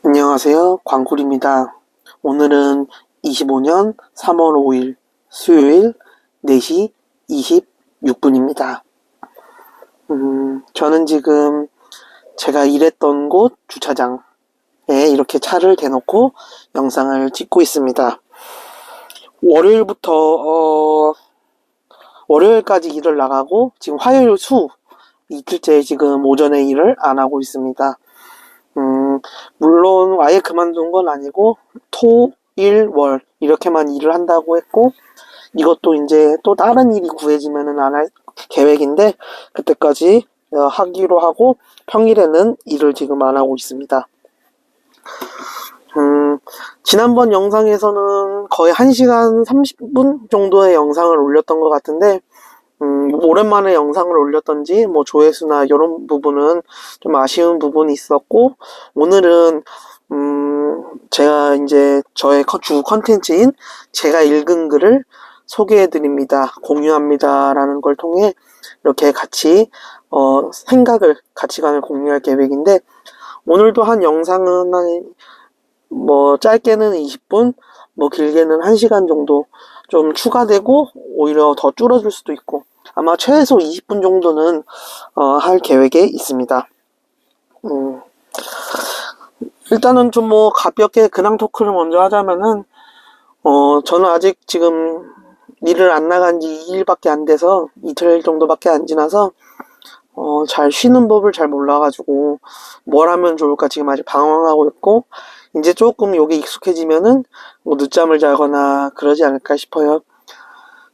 안녕하세요. 광굴입니다. 오늘은 25년 3월 5일 수요일 4시 26분입니다. 저는 지금 제가 일했던 곳 주차장에 이렇게 차를 대놓고 영상을 찍고 있습니다. 월요일까지 일을 나가고 지금 화요일 수 이틀째 지금 오전에 일을 안 하고 있습니다. 물론 아예 그만둔 건 아니고 토, 일, 월 이렇게만 일을 한다고 했고, 이것도 이제 또 다른 일이 구해지면은 안 할 계획인데 그때까지 하기로 하고 평일에는 일을 지금 안 하고 있습니다. 지난번 영상에서는 거의 1시간 30분 정도의 영상을 올렸던 것 같은데, 오랜만에 영상을 올렸던지 뭐 조회수나 이런 부분은 좀 아쉬운 부분이 있었고, 오늘은 제가 이제 저의 주 컨텐츠인 제가 읽은 글을 소개해드립니다, 공유합니다 라는 걸 통해 이렇게 같이 가치관을 공유할 계획인데, 오늘도 한 영상은 뭐 짧게는 20분, 뭐 길게는 1시간 정도 좀 추가되고 오히려 더 줄어들 수도 있고, 아마 최소 20분 정도는 할 계획에 있습니다. 일단은 좀 뭐 가볍게 근황 토크를 먼저 하자면은, 저는 아직 지금 일을 안 나간 지 2일밖에 안 돼서, 이틀 정도밖에 안 지나서 잘 쉬는 법을 잘 몰라가지고 뭘 하면 좋을까 지금 아직 방황하고 있고, 이제 조금 요게 익숙해지면은 뭐 늦잠을 자거나 그러지 않을까 싶어요.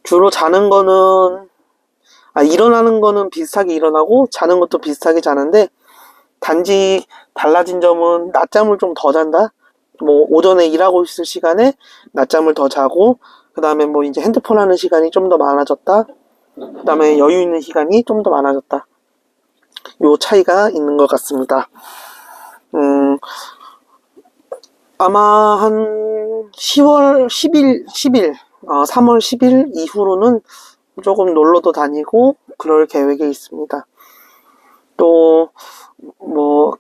주로 자는 거는 일어나는 거는 비슷하게 일어나고 자는 것도 비슷하게 자는데, 단지 달라진 점은 낮잠을 좀 더 잔다. 뭐 오전에 일하고 있을 시간에 낮잠을 더 자고, 그 다음에 뭐 이제 핸드폰 하는 시간이 좀 더 많아졌다. 그 다음에 여유 있는 시간이 좀 더 많아졌다. 요 차이가 있는 것 같습니다. 아마 한 3월 10일 이후로는 조금 놀러도 다니고 그럴 계획에 있습니다. 또 뭐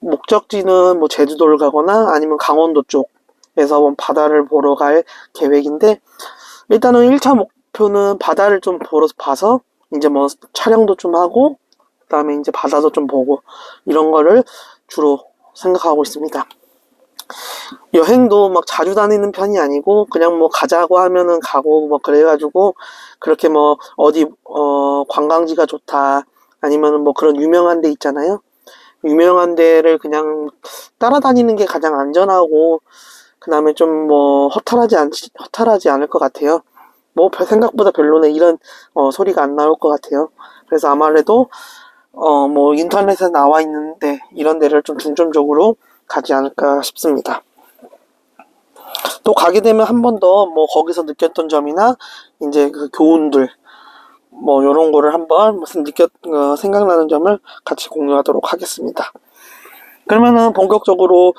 목적지는 뭐 제주도를 가거나 아니면 강원도 쪽에서 바다를 보러 갈 계획인데, 일단은 1차 목표는 바다를 좀 봐서 이제 뭐 촬영도 좀 하고, 그 다음에 이제 바다도 좀 보고, 이런 거를 주로 생각하고 있습니다. 여행도 막 자주 다니는 편이 아니고 그냥 뭐 가자고 하면은 가고 뭐 그래가지고, 그렇게 뭐 어디 관광지가 좋다 아니면은 뭐 그런 유명한 데 있잖아요. 유명한 데를 그냥 따라다니는 게 가장 안전하고, 그 다음에 좀 뭐 허탈하지 않을 것 같아요. 뭐 생각보다 별로네 이런 소리가 안 나올 것 같아요. 그래서 아무래도 뭐 인터넷에 나와 있는데 이런 데를 좀 중점적으로 가지 않을까 싶습니다. 또 가게 되면 한 번 더 뭐 거기서 느꼈던 점이나 이제 그 교훈들 뭐 요런 거를 한번 무슨 생각나는 점을 같이 공유하도록 하겠습니다. 그러면은 본격적으로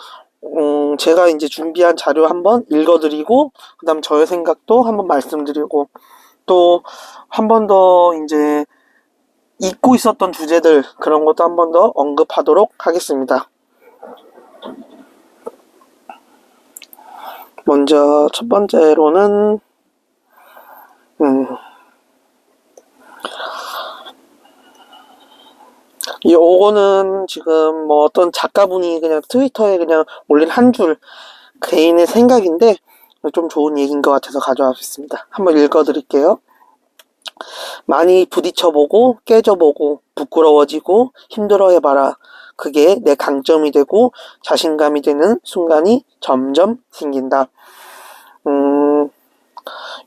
제가 이제 준비한 자료 한번 읽어드리고, 그 다음 저의 생각도 한번 말씀드리고, 또 한 번 더 이제 잊고 있었던 주제들 그런 것도 한 번 더 언급하도록 하겠습니다. 먼저 첫 번째로는 요거는 지금 뭐 어떤 작가분이 그냥 트위터에 그냥 올린 한 줄 개인의 생각인데 좀 좋은 얘기인 것 같아서 가져왔습니다. 한번 읽어드릴게요. 많이 부딪혀보고 깨져보고 부끄러워지고 힘들어해봐라. 그게 내 강점이 되고 자신감이 되는 순간이 점점 생긴다.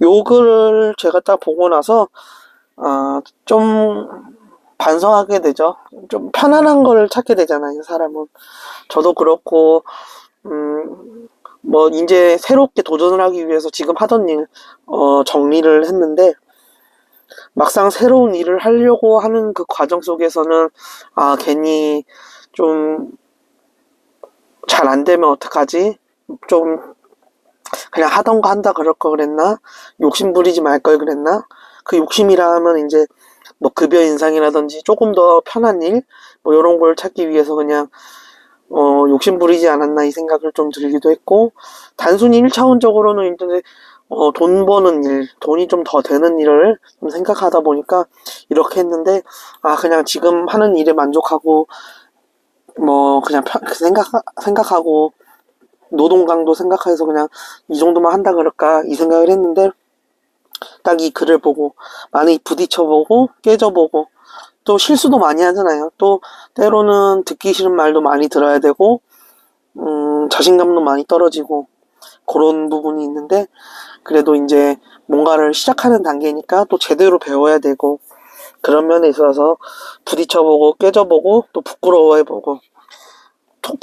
요 글을 제가 딱 보고 나서 좀 반성하게 되죠. 좀 편안한 걸 찾게 되잖아요, 사람은. 저도 그렇고, 뭐 이제 새롭게 도전을 하기 위해서 지금 하던 일 정리를 했는데, 막상 새로운 일을 하려고 하는 그 과정 속에서는 괜히 좀 잘 안 되면 어떡하지? 좀 그냥 하던 거 한다 그럴 걸 그랬나? 욕심 부리지 말 걸 그랬나? 그 욕심이라 하면 이제 뭐 급여 인상이라든지 조금 더 편한 일 뭐 이런 걸 찾기 위해서 그냥 욕심 부리지 않았나 이 생각을 좀 들기도 했고, 단순히 1차원적으로는 이제 돈 버는 일, 돈이 좀 더 되는 일을 좀 생각하다 보니까 이렇게 했는데, 그냥 지금 하는 일에 만족하고, 그냥 생각하고, 노동 강도 생각해서 그냥 이 정도만 한다 그럴까 이 생각을 했는데, 딱 이 글을 보고 많이 부딪혀보고 깨져보고 또 실수도 많이 하잖아요. 또 때로는 듣기 싫은 말도 많이 들어야 되고 자신감도 많이 떨어지고 그런 부분이 있는데, 그래도 이제 뭔가를 시작하는 단계니까 또 제대로 배워야 되고, 그런 면에 있어서 부딪혀보고 깨져보고 또 부끄러워해보고,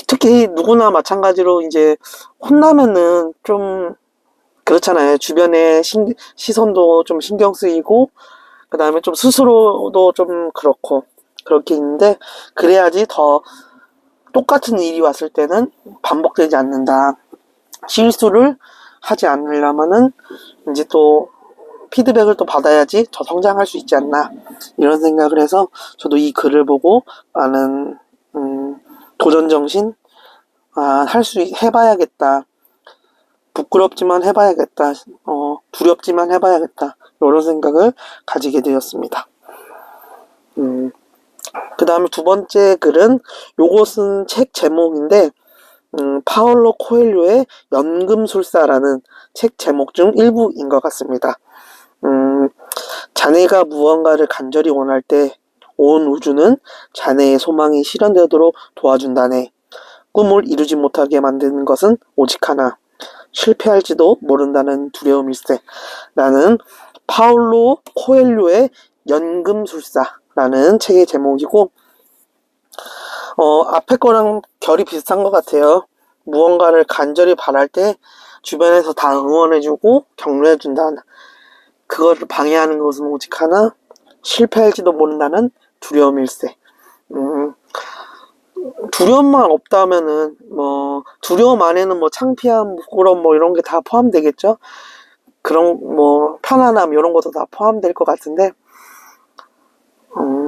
특히 누구나 마찬가지로 이제 혼나면은 좀 그렇잖아요. 주변의 시선도 좀 신경 쓰이고, 그 다음에 좀 스스로도 좀 그렇고, 그렇게 있는데, 그래야지 더 똑같은 일이 왔을 때는 반복되지 않는다. 실수를 하지 않으려면은, 이제 또 피드백을 또 받아야지 더 성장할 수 있지 않나. 이런 생각을 해서, 저도 이 글을 보고 많은, 도전정신, 해봐야겠다. 부끄럽지만 해봐야겠다. 두렵지만 해봐야겠다. 이런 생각을 가지게 되었습니다. 그 다음에 두 번째 글은, 요것은 책 제목인데, 파울로 코엘료의 연금술사라는 책 제목 중 일부인 것 같습니다. 자네가 무언가를 간절히 원할 때 온 우주는 자네의 소망이 실현되도록 도와준다네. 꿈을 이루지 못하게 만드는 것은 오직 하나. 실패할지도 모른다는 두려움일세. 라는 파울로 코엘료의 연금술사라는 책의 제목이고, 앞에 거랑 결이 비슷한 것 같아요. 무언가를 간절히 바랄 때 주변에서 다 응원해주고 격려해준다. 그거를 방해하는 것은 오직 하나. 실패할지도 모른다는 두려움일세. 두려움만 없다면은 두려움 안에는 창피함, 부끄러움 이런 게 다 포함되겠죠. 그런 편안함 이런 것도 다 포함될 것 같은데,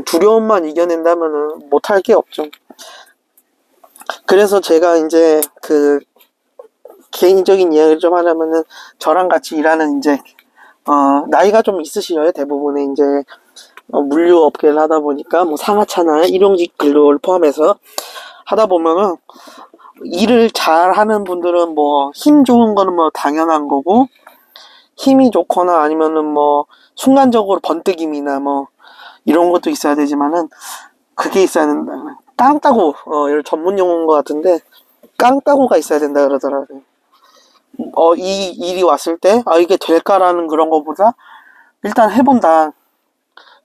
두려움만 이겨낸다면은 못할 게 없죠. 그래서 제가 이제 그 개인적인 이야기를 좀 하자면은, 저랑 같이 일하는 이제 나이가 좀 있으시죠. 대부분의 이제 물류 업계를 하다 보니까 상하차나 일용직 근로를 포함해서 하다 보면은, 일을 잘 하는 분들은 힘 좋은 거는 당연한 거고, 힘이 좋거나 아니면은 순간적으로 번뜩임이나 이런 것도 있어야 되지만은, 그게 있어야 된다. 깡따구, 이런 전문 용어인 것 같은데, 깡따구가 있어야 된다 그러더라고요. 이 일이 왔을 때, 이게 될까라는 그런 거보다, 일단 해본다.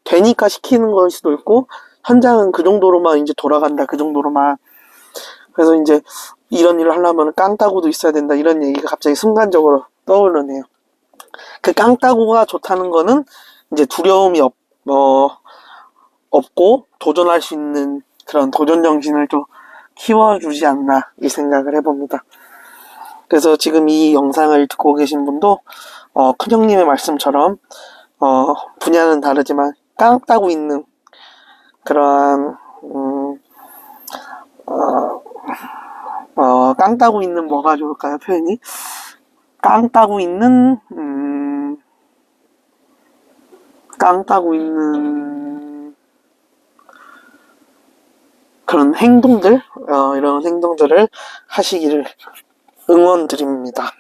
되니까 시키는 걸 수도 있고, 현장은 그 정도로만 이제 돌아간다, 그 정도로만. 그래서 이제 이런 일을 하려면 깡따구도 있어야 된다, 이런 얘기가 갑자기 순간적으로 떠오르네요. 그 깡따구가 좋다는 거는 이제 두려움이 없고 도전할 수 있는 그런 도전 정신을 좀 키워주지 않나, 이 생각을 해봅니다. 그래서 지금 이 영상을 듣고 계신 분도 큰형님의 말씀처럼 분야는 다르지만 깡따구 있는 그러한 깡따구 있는 뭐가 좋을까요, 표현이? 깡따구 있는 그런 행동들, 이런 행동들을 하시기를 응원드립니다.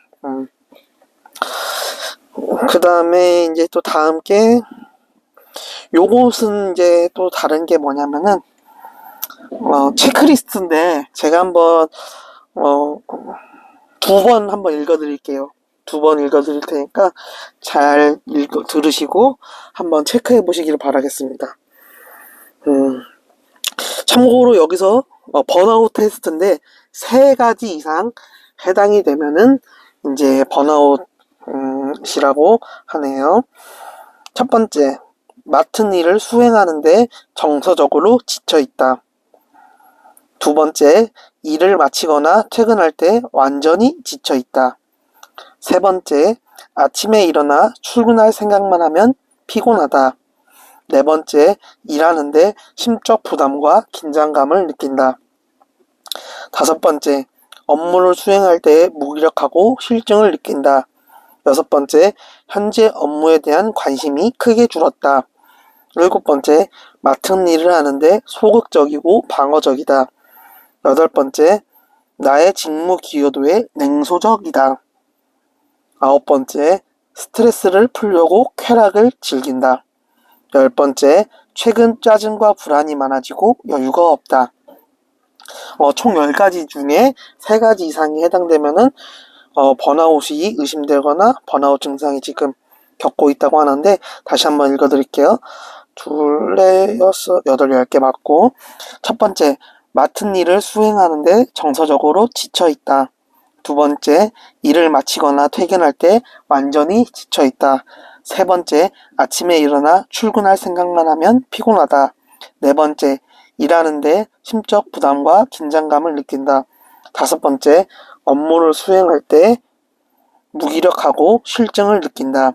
그 다음에 이제 또 다음 게, 요것은 이제 또 다른 게 뭐냐면은, 체크리스트인데, 제가 한번, 두 번 한번 읽어드릴게요. 두 번 읽어드릴 테니까 잘 들으시고 한번 체크해 보시기를 바라겠습니다. 참고로 여기서 번아웃 테스트인데, 3가지 이상 해당이 되면은 이제 번아웃이라고 하네요. 첫 번째, 맡은 일을 수행하는데 정서적으로 지쳐있다. 두 번째, 일을 마치거나 퇴근할 때 완전히 지쳐있다. 세 번째, 아침에 일어나 출근할 생각만 하면 피곤하다. 네 번째, 일하는데 심적 부담과 긴장감을 느낀다. 다섯 번째, 업무를 수행할 때 무기력하고 실증을 느낀다. 여섯 번째, 현재 업무에 대한 관심이 크게 줄었다. 일곱 번째, 맡은 일을 하는데 소극적이고 방어적이다. 여덟 번째, 나의 직무 기여도에 냉소적이다. 아홉 번째, 스트레스를 풀려고 쾌락을 즐긴다. 열 번째, 최근 짜증과 불안이 많아지고 여유가 없다. 총 10가지 중에 3가지 이상이 해당되면은 번아웃이 의심되거나 번아웃 증상이 지금 겪고 있다고 하는데, 다시 한번 읽어드릴게요. 둘, 넷, 여섯, 여덟, 10개 맞고, 첫 번째, 맡은 일을 수행하는데 정서적으로 지쳐있다. 두 번째, 일을 마치거나 퇴근할 때 완전히 지쳐있다. 세 번째, 아침에 일어나 출근할 생각만 하면 피곤하다. 네 번째, 일하는데 심적 부담과 긴장감을 느낀다. 다섯 번째, 업무를 수행할 때 무기력하고 실증을 느낀다.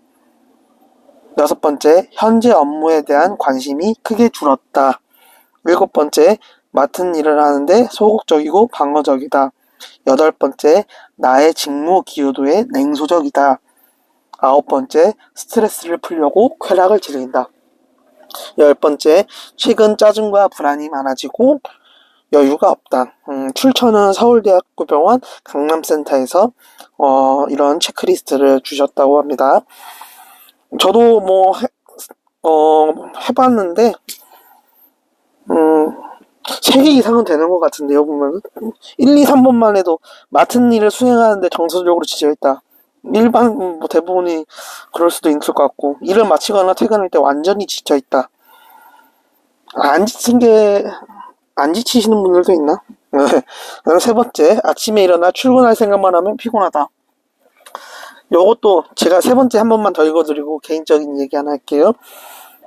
여섯 번째, 현재 업무에 대한 관심이 크게 줄었다. 일곱 번째, 맡은 일을 하는데 소극적이고 방어적이다. 여덟 번째, 나의 직무 기여도에 냉소적이다. 아홉 번째, 스트레스를 풀려고 쾌락을 즐긴다. 열 번째, 최근 짜증과 불안이 많아지고 여유가 없다. 출처는 서울대학교 병원 강남센터에서 이런 체크리스트를 주셨다고 합니다. 저도 해봤는데 3개 이상은 되는 것 같은데요, 보면은. 1, 2, 3번만 해도 맡은 일을 수행하는데 정서적으로 지쳐있다. 일반 대부분이 그럴 수도 있을 것 같고, 일을 마치거나 퇴근할 때 완전히 지쳐있다. 안 지치시는 분들도 있나? 세 번째, 아침에 일어나 출근할 생각만 하면 피곤하다. 요것도 제가 세 번째 한 번만 더 읽어드리고 개인적인 얘기 하나 할게요.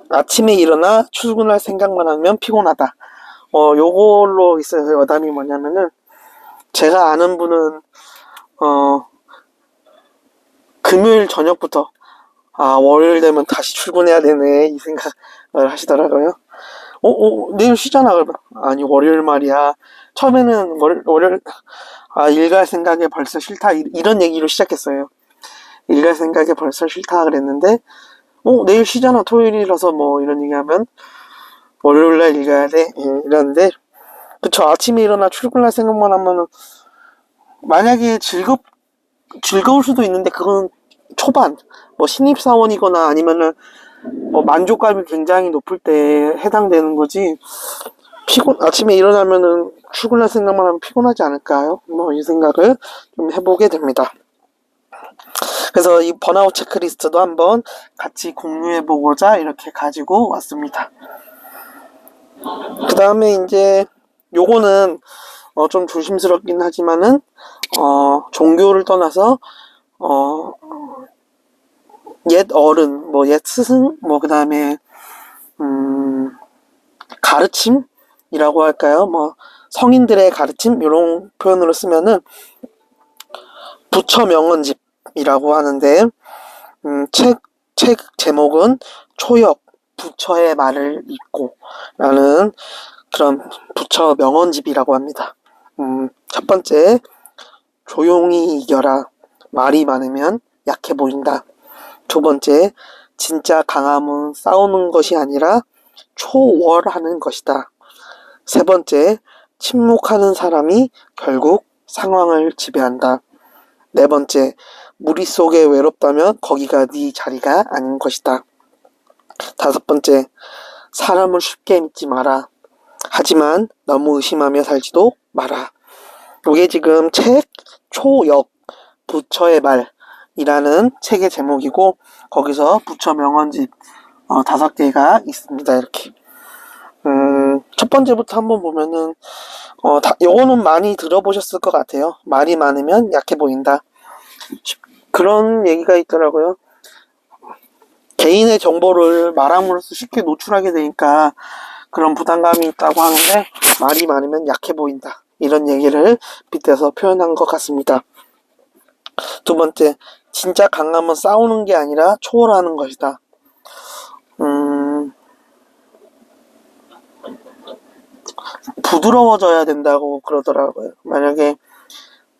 아침에 일어나 출근할 생각만 하면 피곤하다. 요걸로 있어요. 여담이 뭐냐면은, 제가 아는 분은 금요일 저녁부터 월요일 되면 다시 출근해야 되네 이 생각을 하시더라고요. 내일 쉬잖아. 그러면 아니 월요일 말이야. 처음에는 월요일 일 갈 생각에 벌써 싫다 이런 얘기로 시작했어요. 일 갈 생각에 벌써 싫다 그랬는데, 내일 쉬잖아. 토요일이라서 뭐 이런 얘기하면 월요일날 일 가야 돼 이러는데, 그쵸. 아침에 일어나 출근할 생각만 하면은, 만약에 즐거울 수도 있는데 그건 초반 신입사원이거나 아니면은 만족감이 굉장히 높을 때 해당되는 거지, 아침에 일어나면은 출근할 생각만 하면 피곤하지 않을까요? 이 생각을 좀 해보게 됩니다. 그래서 이 번아웃 체크리스트도 한번 같이 공유해보고자 이렇게 가지고 왔습니다. 그 다음에 이제 요거는 좀 조심스럽긴 하지만은 종교를 떠나서 옛 어른, 옛 스승, 그 다음에 가르침이라고 할까요? 성인들의 가르침 이런 표현으로 쓰면은 부처 명언집이라고 하는데, 책 제목은 초역 부처의 말을 읽고 라는 그런 부처 명언집이라고 합니다. 첫 번째, 조용히 이겨라. 말이 많으면 약해 보인다. 두 번째, 진짜 강함은 싸우는 것이 아니라 초월하는 것이다. 세 번째, 침묵하는 사람이 결국 상황을 지배한다. 네 번째, 무리 속에 외롭다면 거기가 네 자리가 아닌 것이다. 다섯 번째, 사람을 쉽게 믿지 마라. 하지만 너무 의심하며 살지도 마라. 이게 지금 책 초역 부처의 말이라는 책의 제목이고, 거기서 부처 명언집 5개가 있습니다. 이렇게. 첫 번째부터 한번 보면은 요거는 많이 들어보셨을 것 같아요. 말이 많으면 약해 보인다. 그런 얘기가 있더라고요. 개인의 정보를 말함으로써 쉽게 노출하게 되니까 그런 부담감이 있다고 하는데, 말이 많으면 약해 보인다 이런 얘기를 빗대서 표현한 것 같습니다. 두 번째, 진짜 강함은 싸우는 게 아니라 초월하는 것이다. 부드러워져야 된다고 그러더라고요. 만약에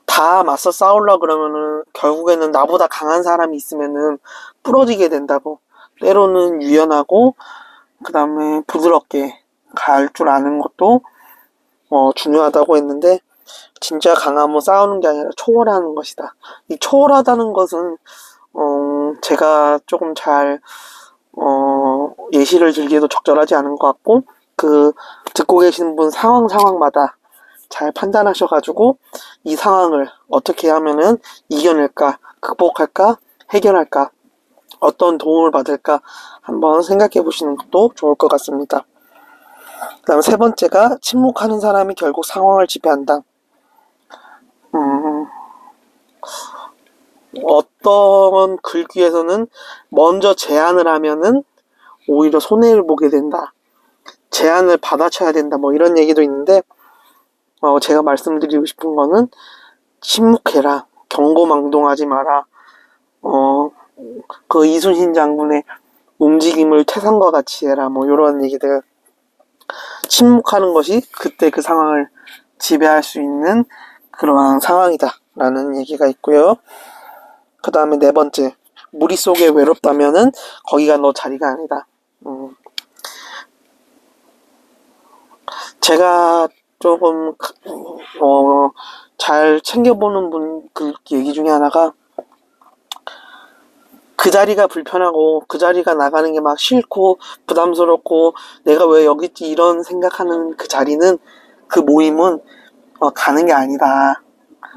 다 맞서 싸우려 그러면은 결국에는 나보다 강한 사람이 있으면은 부러지게 된다고. 때로는 유연하고 그 다음에 부드럽게 갈 줄 아는 것도 중요하다고 했는데, 진짜 강하면 싸우는 게 아니라 초월하는 것이다. 이 초월하다는 것은 제가 조금 잘 예시를 들기에도 적절하지 않은 것 같고, 그 듣고 계시는 분 상황마다 잘 판단하셔가지고 이 상황을 어떻게 하면은 이겨낼까, 극복할까, 해결할까, 어떤 도움을 받을까 한번 생각해 보시는 것도 좋을 것 같습니다. 그 다음 세 번째가 침묵하는 사람이 결국 상황을 지배한다. 어떤 글귀에서는 먼저 제안을 하면은 오히려 손해를 보게 된다. 제안을 받아쳐야 된다. 뭐 이런 얘기도 있는데, 제가 말씀드리고 싶은 거는 침묵해라. 경고망동하지 마라. 그 이순신 장군의 움직임을 태산과 같이 해라. 뭐 이런 얘기들. 침묵하는 것이 그때 그 상황을 지배할 수 있는 그러한 상황이다. 라는 얘기가 있고요. 그 다음에 네 번째. 무리 속에 외롭다면은 거기가 너 자리가 아니다. 제가 조금 잘 챙겨보는 분 그 얘기 중에 하나가, 그 자리가 불편하고 그 자리가 나가는 게 막 싫고 부담스럽고 내가 왜 여기 있지 이런 생각하는 그 자리는, 그 모임은 가는 게 아니다.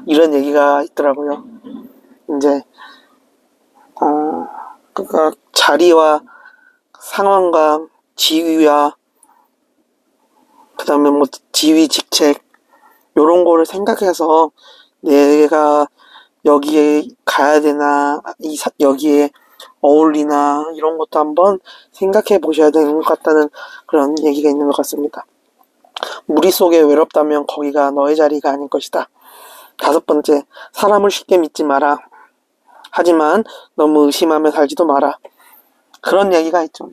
이런 얘기가 있더라고요. 이제 그러니까 자리와 상황과 지위와 그 다음에 뭐 지위 직책 요런 거를 생각해서 내가 여기에 가야 되나, 여기에 어울리나, 이런 것도 한번 생각해 보셔야 되는 것 같다는 그런 얘기가 있는 것 같습니다. 무리 속에 외롭다면 거기가 너의 자리가 아닐 것이다. 다섯 번째, 사람을 쉽게 믿지 마라. 하지만 너무 의심하며 살지도 마라. 그런 얘기가 있죠.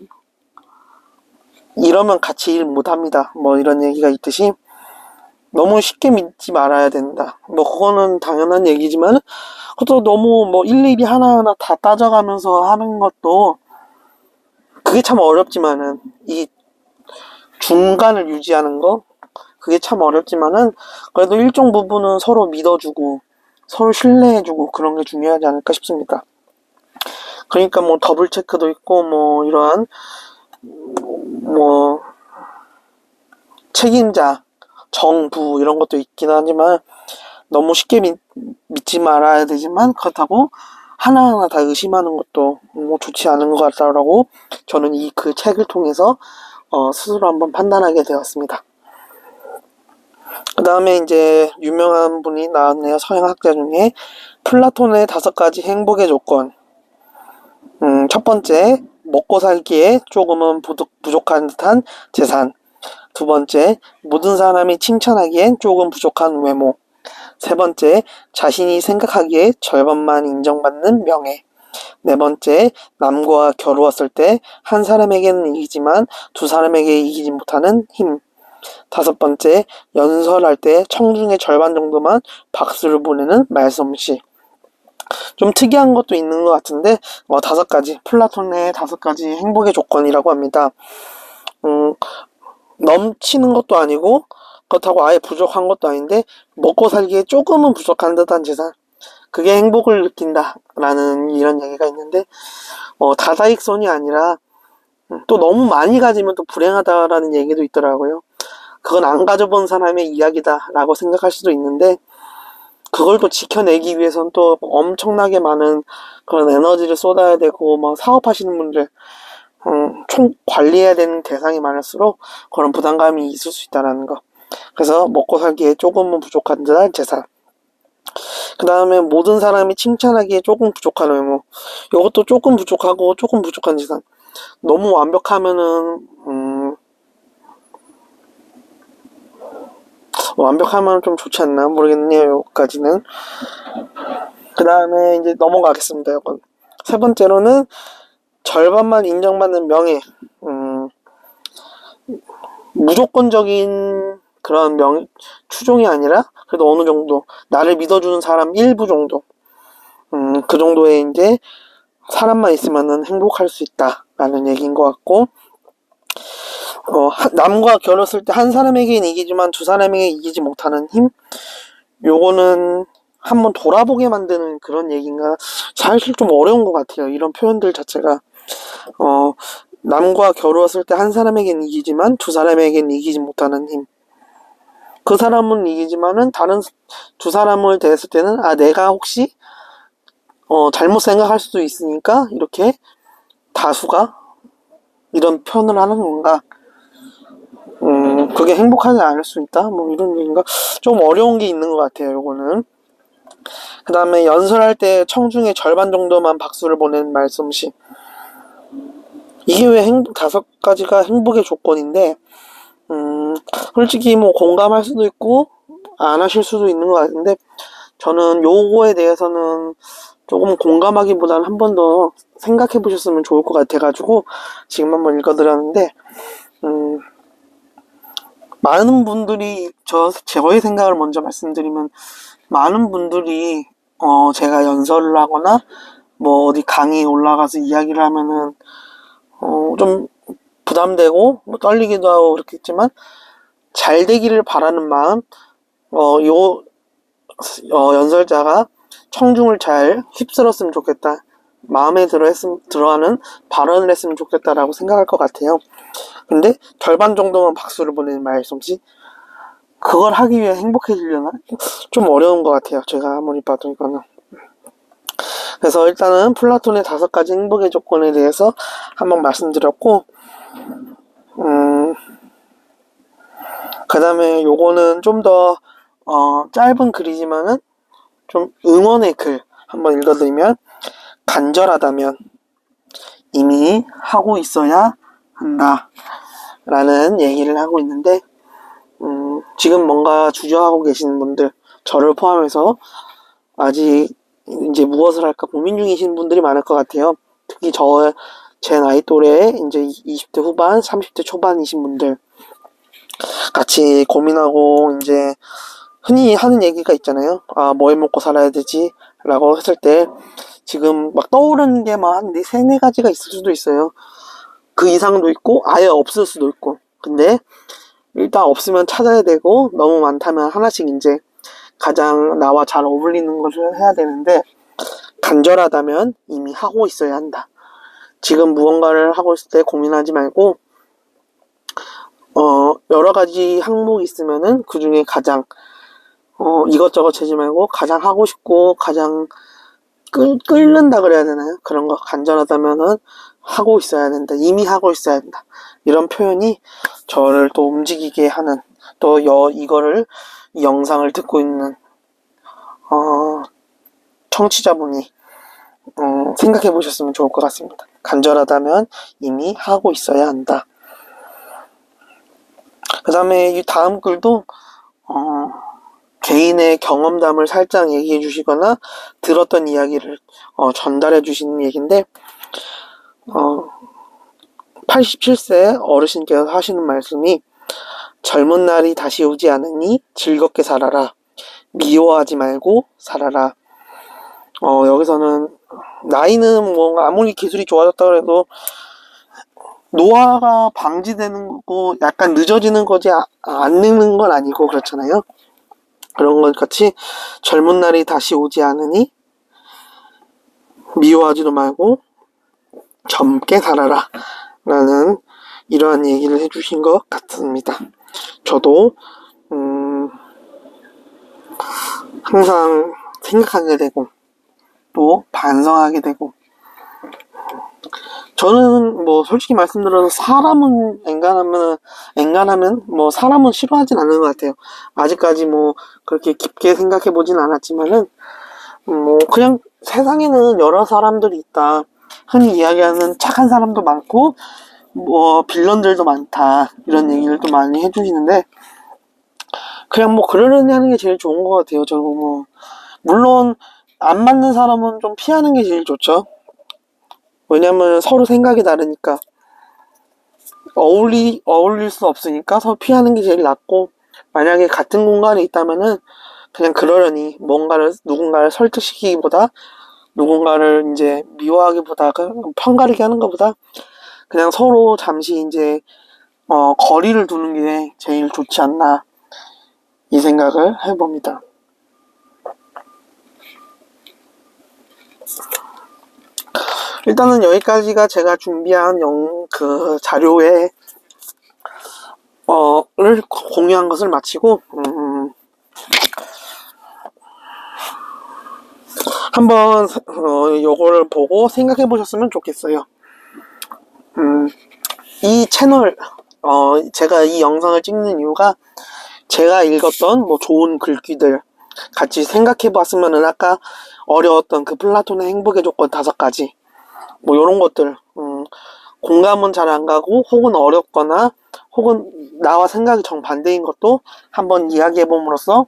이러면 같이 일 못합니다. 뭐 이런 얘기가 있듯이 너무 쉽게 믿지 말아야 된다. 뭐 그거는 당연한 얘기지만, 그것도 너무 뭐 일일이 하나하나 다 따져가면서 하는 것도 그게 참 어렵지만은, 이 중간을 유지하는 거 그게 참 어렵지만은, 그래도 일정 부분은 서로 믿어주고 서로 신뢰해주고 그런 게 중요하지 않을까 싶습니다. 그러니까 뭐 더블 체크도 있고 뭐 이러한 뭐 책임자, 정부 이런 것도 있긴 하지만, 너무 쉽게 믿지 말아야 되지만, 그렇다고 하나하나 다 의심하는 것도 뭐 좋지 않은 것 같다라고 저는 이 그 책을 통해서 스스로 한번 판단하게 되었습니다. 그 다음에 이제 유명한 분이 나왔네요. 서양학자 중에. 플라톤의 5가지 행복의 조건. 첫 번째, 먹고 살기에 조금은 부족한 듯한 재산. 두 번째, 모든 사람이 칭찬하기엔 조금 부족한 외모. 세 번째, 자신이 생각하기에 절반만 인정받는 명예. 네 번째, 남과 겨루었을 때 한 사람에게는 이기지만 두 사람에게 이기지 못하는 힘. 다섯 번째, 연설할 때 청중의 절반 정도만 박수를 보내는 말솜씨. 좀 특이한 것도 있는 것 같은데, 5가지, 플라톤의 5가지 행복의 조건이라고 합니다. 넘치는 것도 아니고 그렇다고 아예 부족한 것도 아닌데, 먹고 살기에 조금은 부족한 듯한 재산, 그게 행복을 느낀다라는 이런 얘기가 있는데, 다다익선이 아니라 또 너무 많이 가지면 또 불행하다라는 얘기도 있더라고요. 그건 안 가져본 사람의 이야기다라고 생각할 수도 있는데, 그걸 또 지켜내기 위해서는 또 엄청나게 많은 그런 에너지를 쏟아야 되고, 뭐 사업하시는 분들 총 관리해야 되는 대상이 많을수록 그런 부담감이 있을 수 있다는 거. 그래서 먹고 살기에 조금은 부족한 듯한 재산. 그 다음에 모든 사람이 칭찬하기에 조금 부족한 외모. 이것도 조금 부족하고 조금 부족한 재산. 너무 완벽하면은 완벽하면 좀 좋지 않나 모르겠네요. 여기까지는. 그 다음에 이제 넘어가겠습니다. 이건 세 번째로는 절반만 인정받는 명예. 무조건적인 그런 추종이 아니라 그래도 어느 정도 나를 믿어주는 사람 일부 정도, 그 정도의 이제 사람만 있으면은 행복할 수 있다라는 얘기인 것 같고, 남과 겨뤘을 때 한 사람에게는 이기지만 두 사람에게 이기지 못하는 힘? 요거는 한번 돌아보게 만드는 그런 얘기인가? 사실 좀 어려운 것 같아요. 이런 표현들 자체가. 남과 겨루었을 때 한 사람에겐 이기지만 두 사람에겐 이기지 못하는 힘. 그 사람은 이기지만은 다른 두 사람을 대했을 때는 내가 혹시 잘못 생각할 수도 있으니까 이렇게 다수가 이런 표현을 하는 건가? 그게 행복하지 않을 수 있다? 뭐 이런 얘기인가? 좀 어려운 게 있는 것 같아요, 요거는. 그 다음에 연설할 때 청중의 절반 정도만 박수를 보내는 말솜씨. 이게 왜 5가지가 행복의 조건인데, 솔직히 뭐 공감할 수도 있고, 안 하실 수도 있는 것 같은데, 저는 요거에 대해서는 조금 공감하기보다는 한 번 더 생각해 보셨으면 좋을 것 같아가지고, 지금 한번 읽어드렸는데, 많은 분들이, 저의 생각을 먼저 말씀드리면, 많은 분들이, 제가 연설을 하거나, 뭐 어디 강의에 올라가서 이야기를 하면은, 좀 부담되고, 뭐 떨리기도 하고 그렇겠지만, 잘 되기를 바라는 마음, 연설자가 청중을 잘 휩쓸었으면 좋겠다. 마음에 들어하는 발언을 했으면 좋겠다라고 생각할 것 같아요. 근데 절반 정도만 박수를 보내는 말솜씨, 그걸 하기 위해 행복해지려나? 좀 어려운 것 같아요. 제가 아무리 봐도 이거는. 그래서 일단은 플라톤의 5가지 행복의 조건에 대해서 한번 말씀드렸고, 그 다음에 요거는 좀 더 짧은 글이지만은 좀 응원의 글 한번 읽어드리면, 간절하다면 이미 하고 있어야 한다 라는 얘기를 하고 있는데, 지금 뭔가 주저하고 계시는 분들, 저를 포함해서 아직 이제 무엇을 할까 고민 중이신 분들이 많을 것 같아요. 특히 제 나이 또래 이제 20대 후반, 30대 초반이신 분들 같이 고민하고, 이제 흔히 하는 얘기가 있잖아요. 뭐 해 먹고 살아야 되지? 라고 했을 때 지금 막 떠오르는 게 막 한 3-4가지가 있을 수도 있어요. 그 이상도 있고 아예 없을 수도 있고. 근데 일단 없으면 찾아야 되고, 너무 많다면 하나씩 이제 가장 나와 잘 어울리는 것을 해야 되는데, 간절하다면 이미 하고 있어야 한다. 지금 무언가를 하고 있을 때 고민하지 말고, 여러 가지 항목이 있으면은 그 중에 가장 이것저것 재지 말고 가장 하고 싶고 가장 끓는다 그래야 되나요? 그런 거 간절하다면은 하고 있어야 된다. 이미 하고 있어야 된다. 이런 표현이 저를 또 움직이게 하는, 또 이 영상을 듣고 있는 청취자분이 생각해 보셨으면 좋을 것 같습니다. 간절하다면 이미 하고 있어야 한다. 그 다음에 이 다음 글도 개인의 경험담을 살짝 얘기해 주시거나 들었던 이야기를 전달해 주시는 얘기인데, 87세 어르신께서 하시는 말씀이, 젊은 날이 다시 오지 않으니 즐겁게 살아라. 미워하지 말고 살아라. 여기서는 나이는 뭐 아무리 기술이 좋아졌다 그래도 노화가 방지되는 거고 약간 늦어지는 거지 안 늙는 건 아니고 그렇잖아요. 그런 것 같이 젊은 날이 다시 오지 않으니 미워하지도 말고 젊게 살아라 라는 이러한 얘기를 해주신 것 같습니다. 저도 항상 생각하게 되고 또 반성하게 되고, 저는 뭐 솔직히 말씀드려서 사람은 엔간하면 뭐 사람은 싫어하진 않는 것 같아요. 아직까지 뭐 그렇게 깊게 생각해 보진 않았지만은 뭐 그냥 세상에는 여러 사람들이 있다. 흔히 이야기하는 착한 사람도 많고 뭐 빌런들도 많다. 이런 얘기를 또 많이 해주시는데, 그냥 뭐 그러려니 하는 게 제일 좋은 것 같아요. 저는 뭐 물론 안 맞는 사람은 좀 피하는 게 제일 좋죠. 왜냐면 서로 생각이 다르니까 어울릴 수 없으니까 서로 피하는 게 제일 낫고, 만약에 같은 공간에 있다면은 그냥 그러려니 뭔가를 누군가를 설득시키기보다 누군가를 이제 미워하기보다 편가르게 하는 것보다 그냥 서로 잠시 이제 거리를 두는 게 제일 좋지 않나 이 생각을 해봅니다. 일단은 여기까지가 제가 준비한 그 자료에 를 공유한 것을 마치고 한번 요거를 보고 생각해 보셨으면 좋겠어요. 이 채널 제가 이 영상을 찍는 이유가 제가 읽었던 뭐 좋은 글귀들 같이 생각해 봤으면은 아까 어려웠던 그 플라톤의 행복의 조건 5가지 뭐 요런 것들 공감은 잘 안 가고 혹은 어렵거나 혹은 나와 생각이 정반대인 것도 한번 이야기해 봄으로써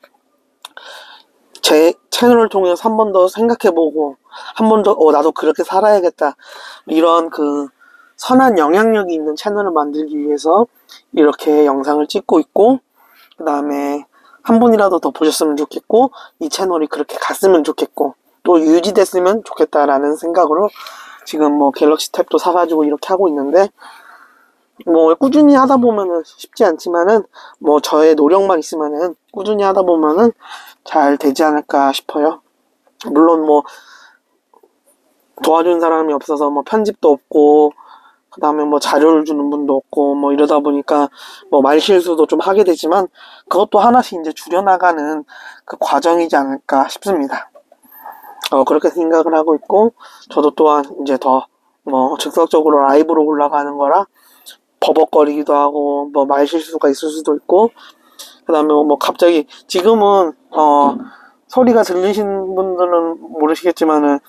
제 채널을 통해서 한 번 더 생각해보고 한 번 더 나도 그렇게 살아야겠다 이런 그 선한 영향력이 있는 채널을 만들기 위해서 이렇게 영상을 찍고 있고 그 다음에 한 분이라도 더 보셨으면 좋겠고 이 채널이 그렇게 갔으면 좋겠고 또 유지됐으면 좋겠다라는 생각으로 지금 뭐 갤럭시 탭도 사가지고 이렇게 하고 있는데 뭐 꾸준히 하다 보면은 쉽지 않지만은 뭐 저의 노력만 있으면은 꾸준히 하다 보면은 잘 되지 않을까 싶어요. 물론 뭐 도와준 사람이 없어서 뭐 편집도 없고 그 다음에 뭐 자료를 주는 분도 없고 뭐 이러다 보니까 뭐 말실수도 좀 하게 되지만 그것도 하나씩 이제 줄여나가는 그 과정이지 않을까 싶습니다. 그렇게 생각을 하고 있고 저도 또한 이제 더 뭐 즉석적으로 라이브로 올라가는 거라 버벅거리기도 하고 뭐 말실수가 있을 수도 있고 그 다음에 뭐 갑자기 지금은 소리가 들리신 분들은 모르시겠지만은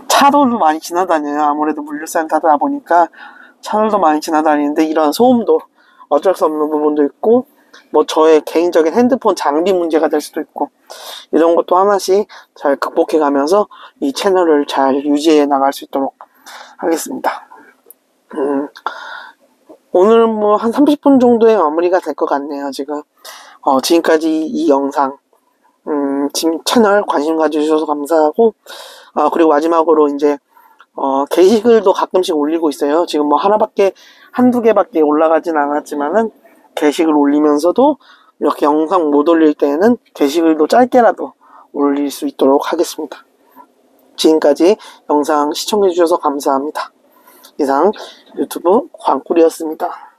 차도도 많이 지나다녀요. 아무래도 물류센터다 보니까 차들도 많이 지나다니는데 이런 소음도 어쩔 수 없는 부분도 있고 뭐 저의 개인적인 핸드폰 장비 문제가 될 수도 있고 이런 것도 하나씩 잘 극복해 가면서 이 채널을 잘 유지해 나갈 수 있도록 하겠습니다. 오늘 뭐 한 30분 정도의 마무리가 될 것 같네요. 지금 지금까지 이 영상 지금 채널 관심 가져주셔서 감사하고 그리고 마지막으로 이제 게시글도 가끔씩 올리고 있어요. 지금 뭐 한두 개밖에 올라가진 않았지만은 게시글 올리면서도 이렇게 영상 못 올릴 때에는 게시글도 짧게라도 올릴 수 있도록 하겠습니다. 지금까지 영상 시청해 주셔서 감사합니다. 이상 유튜브 광꿀이었습니다.